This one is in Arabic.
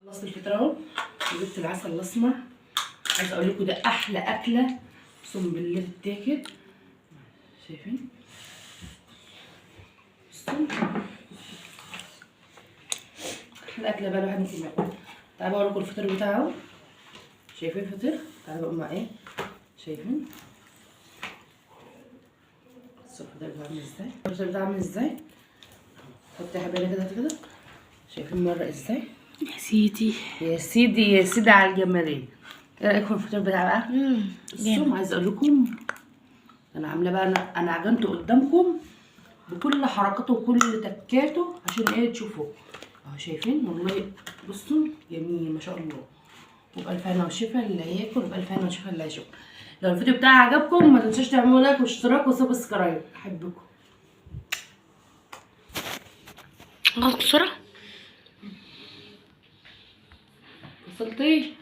خلصت الفطار اهو وجبت العسل الاسمر. عايزه اقول لكم ده احلى اكله اقسم بالله تتاكل. شايفين؟ بصوا احلى اكله بقى الواحد ممكن ياكلها. تعالوا اوريكم الفطار بتاعه اهو. شايفين الفطير؟ تعالوا بقى مع ايه؟ شايفين؟ بصوا الفطير بتاعه عامل ازاي؟ الفطير بتاعه عامل ازاي؟ حطي يا حبايبي كده كده. شايفين مرة ازاي؟ يا سيدي يا سيدي يا سيدي على الجمالية. ايه رايكم في الفطير بتاع بقى؟ بصوا عايزه اقول لكم انا عامله بقى انا عجنته قدامكم بكل حركاته وكل تكاته عشان ايه تشوفوا اهو. شايفين؟ والله بصوا جميل ما شاء الله. وبألف هنا وشفا اللي هياكل، وبألف هنا وشفا اللي هيشوف. لو الفيديو بتاعي عجبكم ما تنسوش تعملوا لايك واشتراك وسبسكرايب. احبكم. بسرعة. وصلتي؟